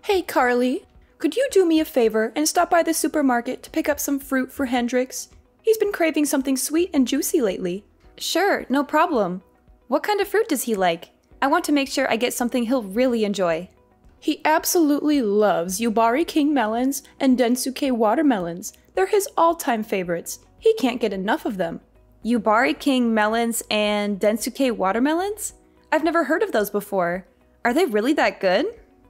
Hey, Carly, could you do me a favor and stop by the supermarket to pick up some fruit for Hendrix? He's been craving something sweet and juicy lately. Sure, no problem. What kind of fruit does he like? I want to make sure I get something he'll really enjoy. He absolutely loves Yubari King melons and Densuke watermelons. They're his all-time favorites. He can't get enough of them. Yubari King melons and Densuke watermelons? I've never heard of those before. Are they really that good?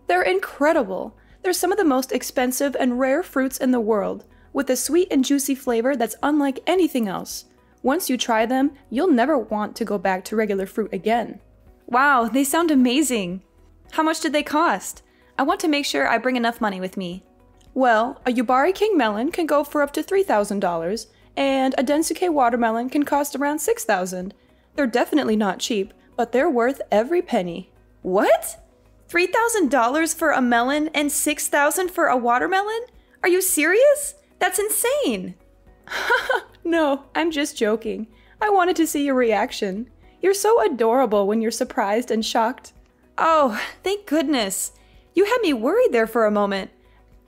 They're incredible. They're some of the most expensive and rare fruits in the world, with a sweet and juicy flavor that's unlike anything else. Once you try them, you'll never want to go back to regular fruit again. Wow, they sound amazing. How much did they cost? I want to make sure I bring enough money with me. Well, a Yubari King melon can go for up to $3,000, and a Densuke watermelon can cost around $6,000. They're definitely not cheap, but they're worth every penny. What? $3,000 for a melon and $6,000 for a watermelon? Are you serious? That's insane! No, I'm just joking. I wanted to see your reaction. You're so adorable when you're surprised and shocked. Oh, thank goodness. You had me worried there for a moment.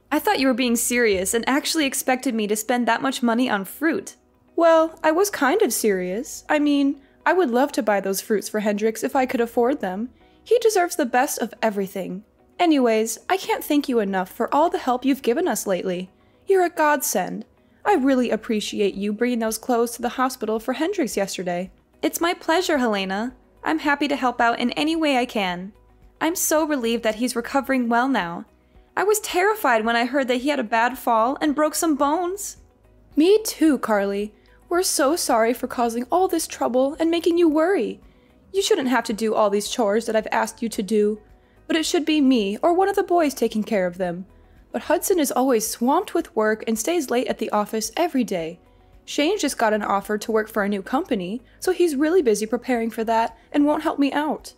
I thought you were being serious and actually expected me to spend that much money on fruit. Well, I was kind of serious. I mean, I would love to buy those fruits for Hendrix if I could afford them. He deserves the best of everything. Anyways, I can't thank you enough for all the help you've given us lately. You're a godsend. I really appreciate you bringing those clothes to the hospital for Hendrix yesterday. It's my pleasure, Helena. I'm happy to help out in any way I can. I'm so relieved that he's recovering well now. I was terrified when I heard that he had a bad fall and broke some bones. Me too, Carly. We're so sorry for causing all this trouble and making you worry. You shouldn't have to do all these chores that I've asked you to do, but it should be me or one of the boys taking care of them. But Hudson is always swamped with work and stays late at the office every day. Shane just got an offer to work for a new company, so he's really busy preparing for that and won't help me out.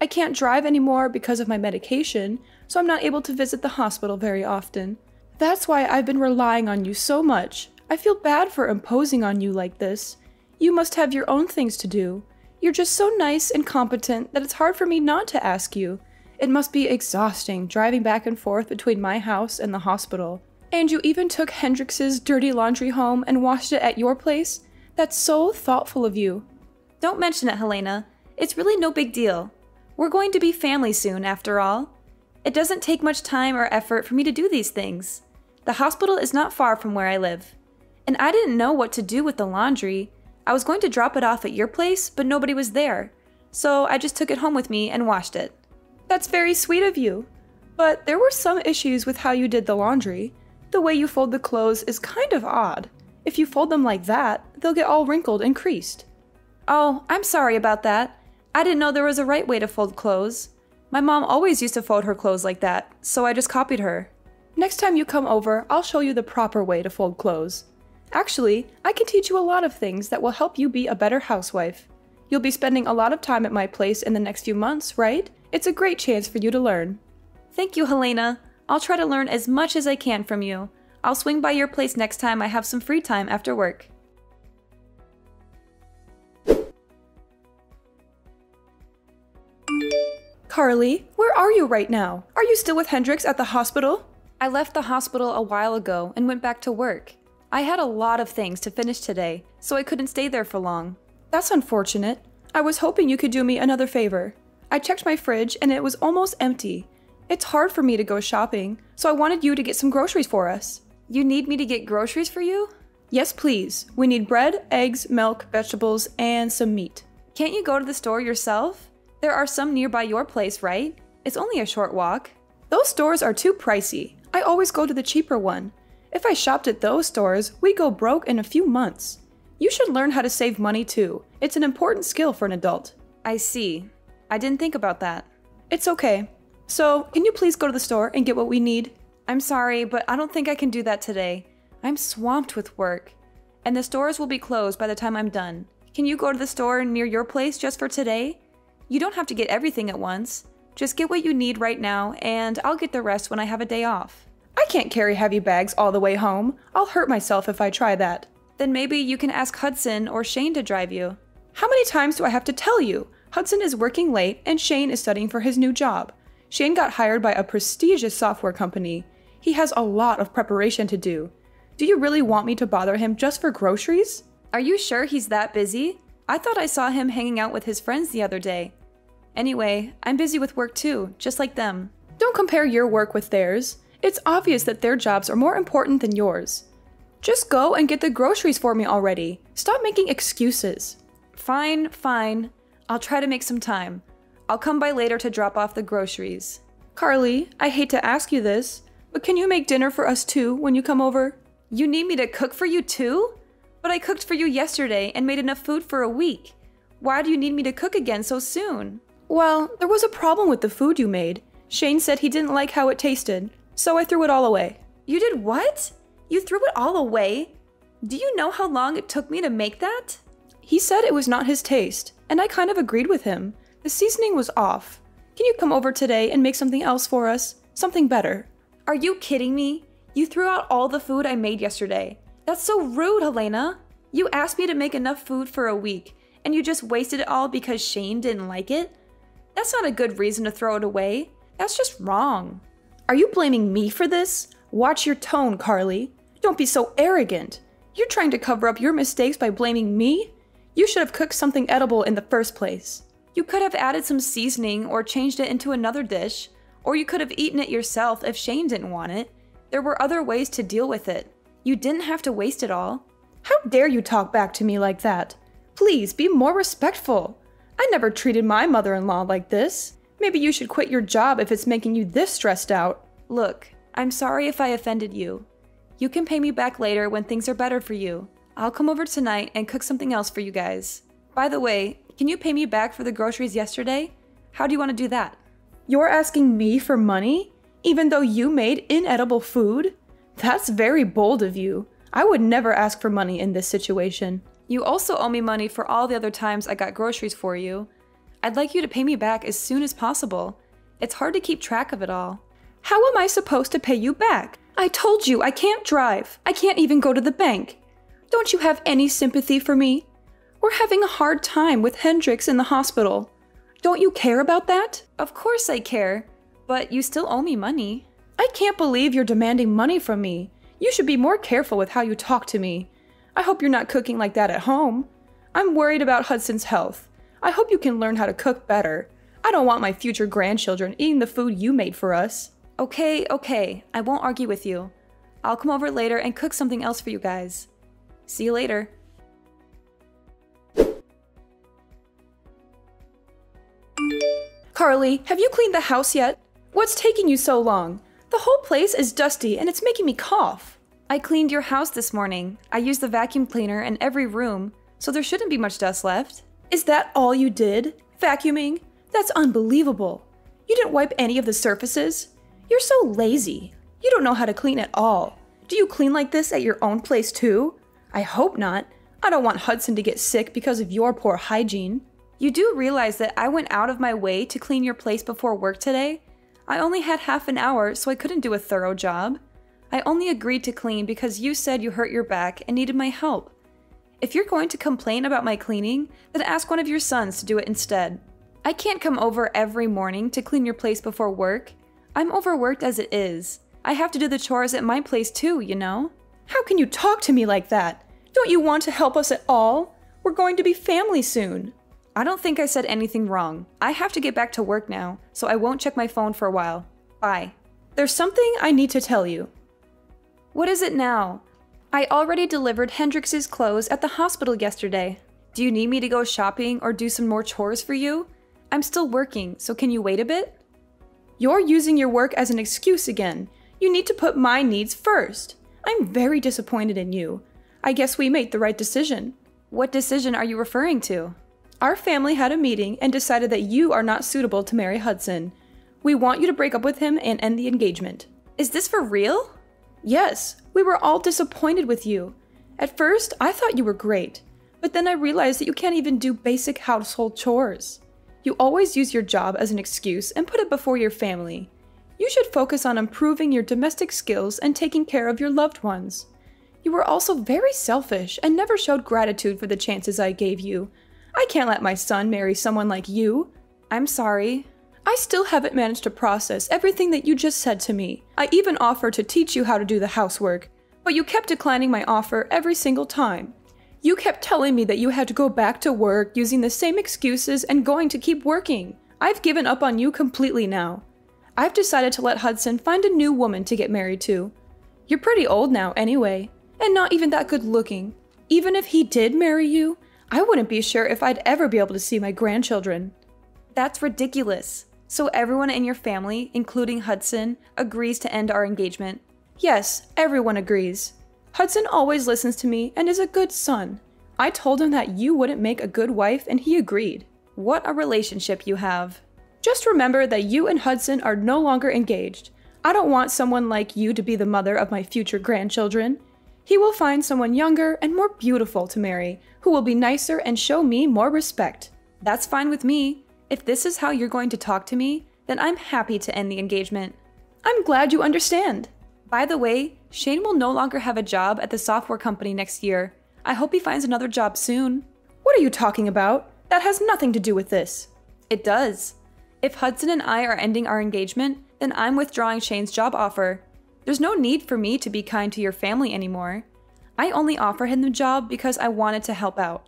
I can't drive anymore because of my medication, so I'm not able to visit the hospital very often. That's why I've been relying on you so much. I feel bad for imposing on you like this. You must have your own things to do. You're just so nice and competent that it's hard for me not to ask you. It must be exhausting driving back and forth between my house and the hospital. And you even took Hendrix's dirty laundry home and washed it at your place? That's so thoughtful of you. Don't mention it, Helena. It's really no big deal. We're going to be family soon, after all. It doesn't take much time or effort for me to do these things. The hospital is not far from where I live. And I didn't know what to do with the laundry. I was going to drop it off at your place, but nobody was there. So I just took it home with me and washed it. That's very sweet of you. But there were some issues with how you did the laundry. The way you fold the clothes is kind of odd. If you fold them like that, they'll get all wrinkled and creased. Oh, I'm sorry about that. I didn't know there was a right way to fold clothes. My mom always used to fold her clothes like that, so I just copied her. Next time you come over, I'll show you the proper way to fold clothes. Actually, I can teach you a lot of things that will help you be a better housewife. You'll be spending a lot of time at my place in the next few months, right? It's a great chance for you to learn. Thank you, Helena. I'll try to learn as much as I can from you. I'll swing by your place next time I have some free time after work. Carly, where are you right now? Are you still with Hendrix at the hospital? I left the hospital a while ago and went back to work. I had a lot of things to finish today, so I couldn't stay there for long. That's unfortunate. I was hoping you could do me another favor. I checked my fridge and it was almost empty. It's hard for me to go shopping, so I wanted you to get some groceries for us. You need me to get groceries for you? Yes, please. We need bread, eggs, milk, vegetables, and some meat. Can't you go to the store yourself? There are some nearby your place, right? It's only a short walk. Those stores are too pricey. I always go to the cheaper one. If I shopped at those stores, we'd go broke in a few months. You should learn how to save money too. It's an important skill for an adult. I see. I didn't think about that. It's okay. So, can you please go to the store and get what we need? I'm sorry, but I don't think I can do that today. I'm swamped with work. And the stores will be closed by the time I'm done. Can you go to the store near your place just for today? You don't have to get everything at once. Just get what you need right now, and I'll get the rest when I have a day off. I can't carry heavy bags all the way home. I'll hurt myself if I try that. Then maybe you can ask Hudson or Shane to drive you. How many times do I have to tell you? Hudson is working late and Shane is studying for his new job. Shane got hired by a prestigious software company. He has a lot of preparation to do. Do you really want me to bother him just for groceries? Are you sure he's that busy? I thought I saw him hanging out with his friends the other day. Anyway, I'm busy with work too, just like them. Don't compare your work with theirs. It's obvious that their jobs are more important than yours. Just go and get the groceries for me already. Stop making excuses. Fine, fine. I'll try to make some time. I'll come by later to drop off the groceries. Carly, I hate to ask you this, but can you make dinner for us too when you come over? You need me to cook for you too? But I cooked for you yesterday and made enough food for a week. Why do you need me to cook again so soon? Well, there was a problem with the food you made. Shane said he didn't like how it tasted, so I threw it all away. You did what? You threw it all away? Do you know how long it took me to make that? He said it was not his taste, and I kind of agreed with him. The seasoning was off. Can you come over today and make something else for us? Something better. Are you kidding me? You threw out all the food I made yesterday. That's so rude, Helena. You asked me to make enough food for a week, and you just wasted it all because Shane didn't like it? That's not a good reason to throw it away. That's just wrong. Are you blaming me for this? Watch your tone, Carly. Don't be so arrogant. You're trying to cover up your mistakes by blaming me? You should have cooked something edible in the first place. You could have added some seasoning or changed it into another dish, or you could have eaten it yourself if Shane didn't want it. There were other ways to deal with it. You didn't have to waste it all. How dare you talk back to me like that? Please be more respectful. I never treated my mother-in-law like this. Maybe you should quit your job if it's making you this stressed out. Look, I'm sorry if I offended you. You can pay me back later when things are better for you. I'll come over tonight and cook something else for you guys. By the way, can you pay me back for the groceries yesterday? How do you want to do that? You're asking me for money, even though you made inedible food? That's very bold of you. I would never ask for money in this situation. You also owe me money for all the other times I got groceries for you. I'd like you to pay me back as soon as possible. It's hard to keep track of it all. How am I supposed to pay you back? I told you I can't drive. I can't even go to the bank. Don't you have any sympathy for me? We're having a hard time with Hendrix in the hospital. Don't you care about that? Of course I care, but you still owe me money. I can't believe you're demanding money from me. You should be more careful with how you talk to me. I hope you're not cooking like that at home. I'm worried about Hudson's health. I hope you can learn how to cook better. I don't want my future grandchildren eating the food you made for us. Okay, I won't argue with you. I'll come over later and cook something else for you guys. See you later. Carly, have you cleaned the house yet? What's taking you so long? The whole place is dusty and it's making me cough. I cleaned your house this morning. I used the vacuum cleaner in every room, so there shouldn't be much dust left. Is that all you did? Vacuuming? That's unbelievable. You didn't wipe any of the surfaces? You're so lazy. You don't know how to clean at all. Do you clean like this at your own place too? I hope not. I don't want Hudson to get sick because of your poor hygiene. You do realize that I went out of my way to clean your place before work today? I only had half an hour, so I couldn't do a thorough job. I only agreed to clean because you said you hurt your back and needed my help. If you're going to complain about my cleaning, then ask one of your sons to do it instead. I can't come over every morning to clean your place before work. I'm overworked as it is. I have to do the chores at my place too, you know? How can you talk to me like that? Don't you want to help us at all? We're going to be family soon. I don't think I said anything wrong. I have to get back to work now, so I won't check my phone for a while. Bye. There's something I need to tell you. What is it now? I already delivered Hendrix's clothes at the hospital yesterday. Do you need me to go shopping or do some more chores for you? I'm still working, so can you wait a bit? You're using your work as an excuse again. You need to put my needs first. I'm very disappointed in you. I guess we made the right decision. What decision are you referring to? Our family had a meeting and decided that you are not suitable to marry Hudson. We want you to break up with him and end the engagement. Is this for real? Yes, we were all disappointed with you. At first, I thought you were great, but then I realized that you can't even do basic household chores. You always use your job as an excuse and put it before your family. You should focus on improving your domestic skills and taking care of your loved ones. You were also very selfish and never showed gratitude for the chances I gave you. I can't let my son marry someone like you. I'm sorry. I still haven't managed to process everything that you just said to me. I even offered to teach you how to do the housework, but you kept declining my offer every single time. You kept telling me that you had to go back to work using the same excuses and going to keep working. I've given up on you completely now. I've decided to let Hudson find a new woman to get married to. You're pretty old now anyway, and not even that good looking. Even if he did marry you, I wouldn't be sure if I'd ever be able to see my grandchildren. That's ridiculous. So everyone in your family, including Hudson, agrees to end our engagement? Yes, everyone agrees. Hudson always listens to me and is a good son. I told him that you wouldn't make a good wife and he agreed. What a relationship you have. Just remember that you and Hudson are no longer engaged. I don't want someone like you to be the mother of my future grandchildren. He will find someone younger and more beautiful to marry, who will be nicer and show me more respect. That's fine with me. If this is how you're going to talk to me, then I'm happy to end the engagement. I'm glad you understand. By the way, Shane will no longer have a job at the software company next year. I hope he finds another job soon. What are you talking about? That has nothing to do with this. It does. If Hudson and I are ending our engagement, then I'm withdrawing Shane's job offer. There's no need for me to be kind to your family anymore. I only offered him the job because I wanted to help out.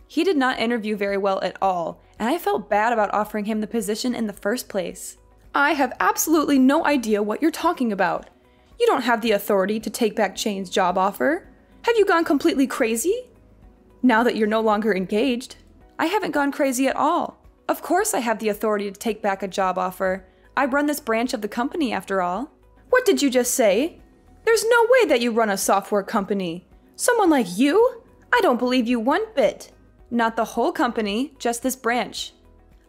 He did not interview very well at all, and I felt bad about offering him the position in the first place. I have absolutely no idea what you're talking about. You don't have the authority to take back Shane's job offer. Have you gone completely crazy? Now that you're no longer engaged. I haven't gone crazy at all. Of course I have the authority to take back a job offer. I run this branch of the company after all. What did you just say? There's no way that you run a software company. Someone like you? I don't believe you one bit. Not the whole company, just this branch.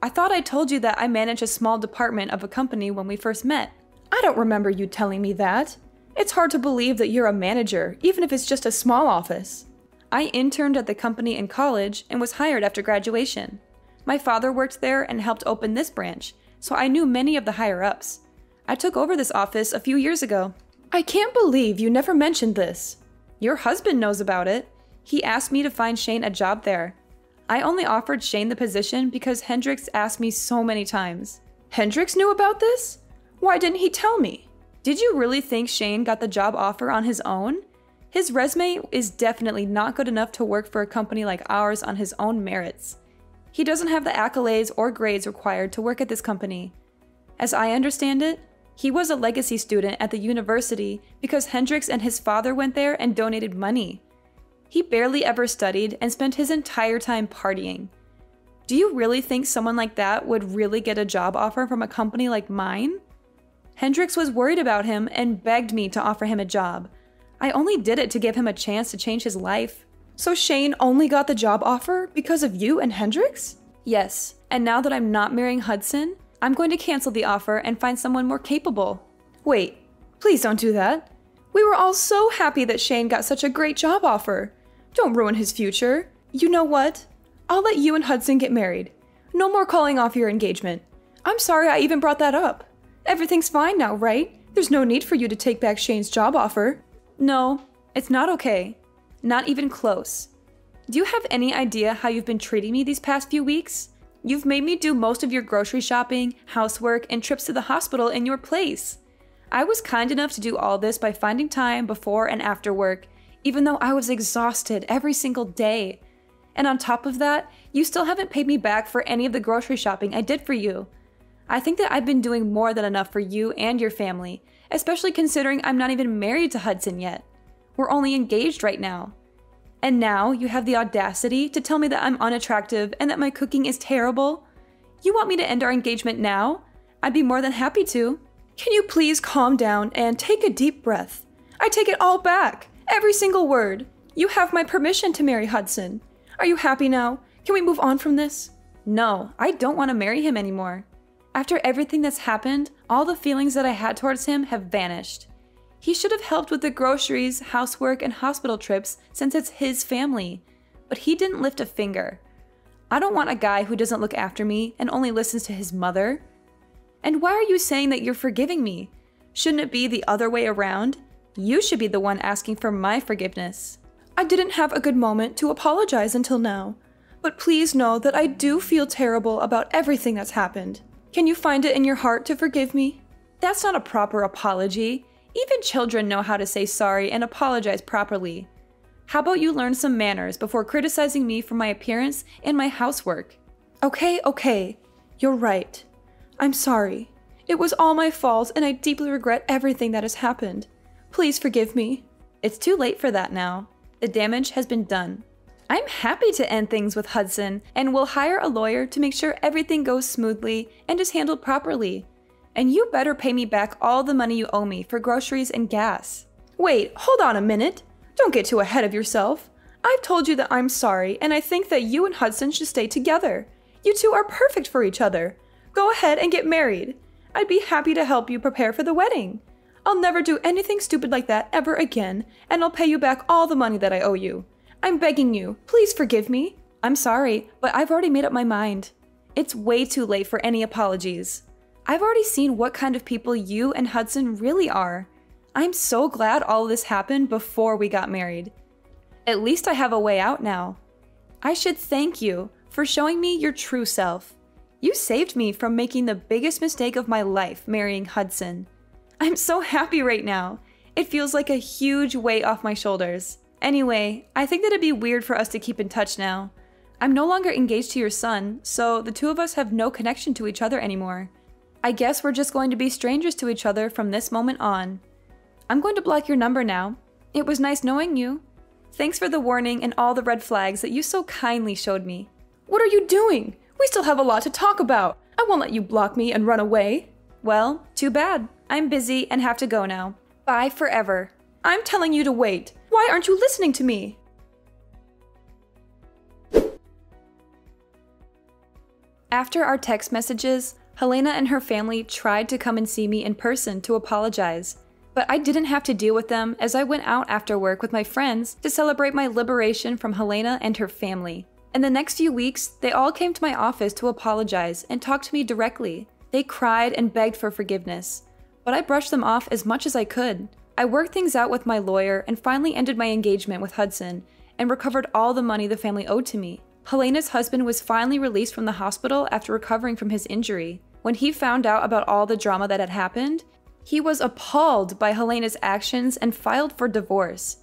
I thought I told you that I manage a small department of a company when we first met. I don't remember you telling me that. It's hard to believe that you're a manager, even if it's just a small office. I interned at the company in college and was hired after graduation. My father worked there and helped open this branch, so I knew many of the higher-ups. I took over this office a few years ago. I can't believe you never mentioned this. Your husband knows about it. He asked me to find Shane a job there. I only offered Shane the position because Hendrix asked me so many times. Hendrix knew about this? Why didn't he tell me? Did you really think Shane got the job offer on his own? His resume is definitely not good enough to work for a company like ours on his own merits. He doesn't have the accolades or grades required to work at this company. As I understand it, he was a legacy student at the university because Hendrix and his father went there and donated money. He barely ever studied and spent his entire time partying. Do you really think someone like that would really get a job offer from a company like mine? Hendrix was worried about him and begged me to offer him a job. I only did it to give him a chance to change his life. So Shane only got the job offer because of you and Hendrix? Yes, and now that I'm not marrying Hudson, I'm going to cancel the offer and find someone more capable. Wait, please don't do that. We were all so happy that Shane got such a great job offer. Don't ruin his future. You know what? I'll let you and Hudson get married. No more calling off your engagement. I'm sorry I even brought that up. Everything's fine now, right? There's no need for you to take back Shane's job offer. No, it's not okay. Not even close. Do you have any idea how you've been treating me these past few weeks? You've made me do most of your grocery shopping, housework, and trips to the hospital in your place. I was kind enough to do all this by finding time before and after work, even though I was exhausted every single day. And on top of that, you still haven't paid me back for any of the grocery shopping I did for you. I think that I've been doing more than enough for you and your family, especially considering I'm not even married to Hudson yet. We're only engaged right now. And now you have the audacity to tell me that I'm unattractive and that my cooking is terrible? You want me to end our engagement now? I'd be more than happy to. Can you please calm down and take a deep breath? I take it all back. Every single word. You have my permission to marry Hudson. Are you happy now? Can we move on from this? No, I don't want to marry him anymore. After everything that's happened, all the feelings that I had towards him have vanished. He should have helped with the groceries, housework, and hospital trips since it's his family, but he didn't lift a finger. I don't want a guy who doesn't look after me and only listens to his mother. And why are you saying that you're forgiving me? Shouldn't it be the other way around? You should be the one asking for my forgiveness. I didn't have a good moment to apologize until now, but please know that I do feel terrible about everything that's happened. Can you find it in your heart to forgive me? That's not a proper apology. Even children know how to say sorry and apologize properly. How about you learn some manners before criticizing me for my appearance and my housework? Okay. You're right. I'm sorry. It was all my fault, and I deeply regret everything that has happened. Please forgive me. It's too late for that now. The damage has been done. I'm happy to end things with Hudson, and will hire a lawyer to make sure everything goes smoothly and is handled properly. And you better pay me back all the money you owe me for groceries and gas. Wait, hold on a minute. Don't get too ahead of yourself. I've told you that I'm sorry, and I think that you and Hudson should stay together. You two are perfect for each other. Go ahead and get married. I'd be happy to help you prepare for the wedding. I'll never do anything stupid like that ever again, and I'll pay you back all the money that I owe you. I'm begging you, please forgive me. I'm sorry, but I've already made up my mind. It's way too late for any apologies. I've already seen what kind of people you and Hudson really are. I'm so glad all of this happened before we got married. At least I have a way out now. I should thank you for showing me your true self. You saved me from making the biggest mistake of my life, marrying Hudson. I'm so happy right now. It feels like a huge weight off my shoulders. Anyway, I think that it'd be weird for us to keep in touch now. I'm no longer engaged to your son, so the two of us have no connection to each other anymore. I guess we're just going to be strangers to each other from this moment on. I'm going to block your number now. It was nice knowing you. Thanks for the warning and all the red flags that you so kindly showed me. What are you doing? We still have a lot to talk about. I won't let you block me and run away. Well, too bad. I'm busy and have to go now. Bye forever. I'm telling you to wait. Why aren't you listening to me? After our text messages, Helena and her family tried to come and see me in person to apologize. But I didn't have to deal with them as I went out after work with my friends to celebrate my liberation from Helena and her family. In the next few weeks, they all came to my office to apologize and talk to me directly. They cried and begged for forgiveness, but I brushed them off as much as I could. I worked things out with my lawyer and finally ended my engagement with Hudson and recovered all the money the family owed to me. Helena's husband was finally released from the hospital after recovering from his injury. When he found out about all the drama that had happened, he was appalled by Helena's actions and filed for divorce.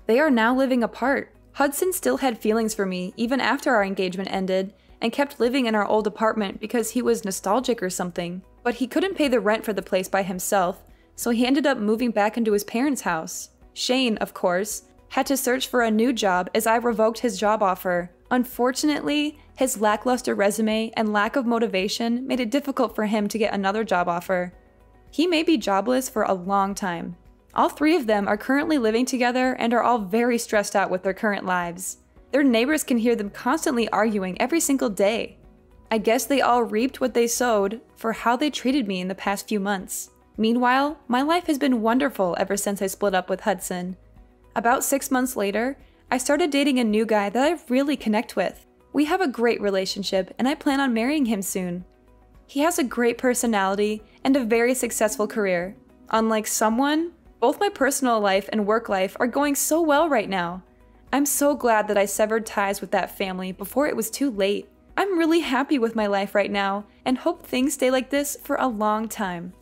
They are now living apart. Hudson still had feelings for me even after our engagement ended and kept living in our old apartment because he was nostalgic or something. But he couldn't pay the rent for the place by himself, so he ended up moving back into his parents' house. Shane, of course, had to search for a new job as I revoked his job offer. Unfortunately, his lackluster resume and lack of motivation made it difficult for him to get another job offer. He may be jobless for a long time. All three of them are currently living together and are all very stressed out with their current lives. Their neighbors can hear them constantly arguing every single day. I guess they all reaped what they sowed for how they treated me in the past few months. Meanwhile, my life has been wonderful ever since I split up with Hudson. About 6 months later, I started dating a new guy that I really connect with. We have a great relationship and I plan on marrying him soon. He has a great personality and a very successful career. Unlike someone, both my personal life and work life are going so well right now. I'm so glad that I severed ties with that family before it was too late. I'm really happy with my life right now and hope things stay like this for a long time.